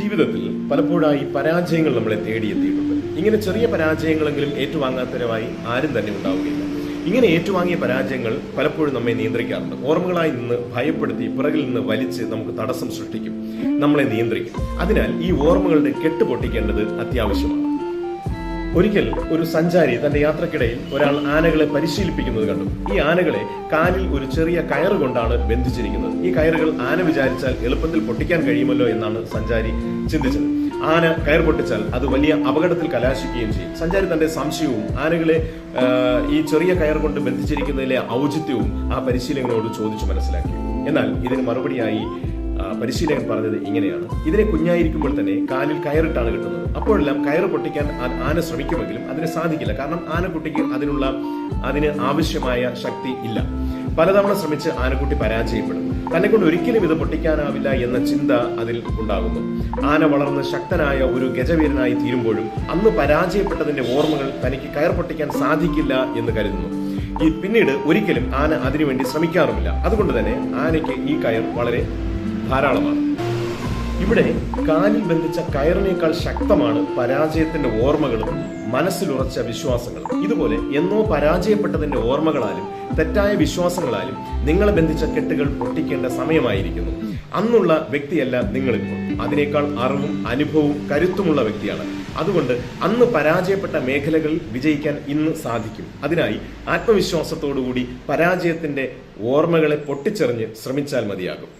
ജീവിതത്തിൽ പലപ്പോഴായി പരാജയങ്ങൾ നമ്മളെ തേടിയെത്തിയിട്ടുണ്ട്. ഇങ്ങനെ ചെറിയ പരാജയങ്ങളെങ്കിലും ഏറ്റുവാങ്ങാത്തരമായി ആരും തന്നെ ഉണ്ടാവുകയില്ല. ഇങ്ങനെ ഏറ്റുവാങ്ങിയ പരാജയങ്ങൾ പലപ്പോഴും നമ്മെ നിയന്ത്രിക്കാറുണ്ട്. ഓർമ്മകളായി നിന്ന് ഭയപ്പെടുത്തി പിറകിൽ നിന്ന് വലിച്ച് നമുക്ക് തടസ്സം സൃഷ്ടിക്കും, നമ്മളെ നിയന്ത്രിക്കും. അതിനാൽ ഈ ഓർമ്മകളുടെ കെട്ട് പൊട്ടിക്കേണ്ടത് അത്യാവശ്യമാണ്. ഒരിക്കൽ ഒരു സഞ്ചാരി തന്റെ യാത്രക്കിടയിൽ ഒരാൾ ആനകളെ പരിശീലിപ്പിക്കുന്നത് കണ്ടു. ഈ ആനകളെ കാലിൽ ഒരു ചെറിയ കയറ് കൊണ്ടാണ് ബന്ധിച്ചിരിക്കുന്നത്. ഈ കയറുകൾ ആന വിചാരിച്ചാൽ എളുപ്പത്തിൽ പൊട്ടിക്കാൻ കഴിയുമല്ലോ എന്നാണ് സഞ്ചാരി ചിന്തിച്ചത്. ആന കയർ പൊട്ടിച്ചാൽ അത് വലിയ അപകടത്തിൽ കലാശിക്കുകയും ചെയ്യും. സഞ്ചാരി തന്റെ സംശയവും ആനകളെ ഈ ചെറിയ കയർ കൊണ്ട് ബന്ധിച്ചിരിക്കുന്നതിലെ ഔചിത്യവും ആ പരിശീലകനോട് ചോദിച്ചു മനസ്സിലാക്കി. എന്നാൽ ഇതിന് മറുപടിയായി പരിശീലകൻ പറഞ്ഞത് ഇങ്ങനെയാണ്: ഇതിനെ കുഞ്ഞായിരിക്കുമ്പോൾ തന്നെ കാലിൽ കയറിട്ടാണ് കിട്ടുന്നത്. അപ്പോഴെല്ലാം കയറ് പൊട്ടിക്കാൻ ആന ശ്രമിക്കുമെങ്കിലും അതിന് സാധിക്കില്ല. കാരണം ആനക്കുട്ടിക്ക് അതിന് ആവശ്യമായ ശക്തി ഇല്ല. പലതവണ ശ്രമിച്ച് ആനക്കുട്ടി പരാജയപ്പെടും. തന്നെ കൊണ്ട് ഒരിക്കലും ഇത് പൊട്ടിക്കാനാവില്ല എന്ന ചിന്ത അതിൽ ഉണ്ടാകുന്നു. ആന വളർന്ന് ശക്തനായ ഒരു ഗജവീരനായി തീരുമ്പോഴും അന്ന് പരാജയപ്പെട്ടതിന്റെ ഓർമ്മകൾ തനിക്ക് കയർ പൊട്ടിക്കാൻ സാധിക്കില്ല എന്ന് കരുതുന്നു. പിന്നീട് ഒരിക്കലും ആന അതിനുവേണ്ടി ശ്രമിക്കാറുമില്ല. അതുകൊണ്ട് തന്നെ ആനയ്ക്ക് ഈ കയർ വളരെ ധാരാളമാണ്. ഇവിടെ കാലിൽ ബന്ധിച്ച കയറിനേക്കാൾ ശക്തമാണ് പരാജയത്തിന്റെ ഓർമ്മകളും മനസ്സിലുറച്ച വിശ്വാസങ്ങളും. ഇതുപോലെ എന്നോ പരാജയപ്പെട്ടതിന്റെ ഓർമ്മകളാലും തെറ്റായ വിശ്വാസങ്ങളാലും നിങ്ങളെ ബന്ധിച്ച കെട്ടുകൾ പൊട്ടിക്കേണ്ട സമയമായിരിക്കുന്നു. അന്നുള്ള വ്യക്തിയല്ല നിങ്ങളിപ്പോൾ. അതിനേക്കാൾ അറിവും അനുഭവവും കരുത്തുമുള്ള വ്യക്തിയാണ്. അതുകൊണ്ട് അന്ന് പരാജയപ്പെട്ട മേഖലകളിൽ വിജയിക്കാൻ ഇന്ന് സാധിക്കും. അതിനായി ആത്മവിശ്വാസത്തോടുകൂടി പരാജയത്തിന്റെ ഓർമ്മകളെ പൊട്ടിച്ചെറിഞ്ഞ് ശ്രമിച്ചാൽ മതിയാകും.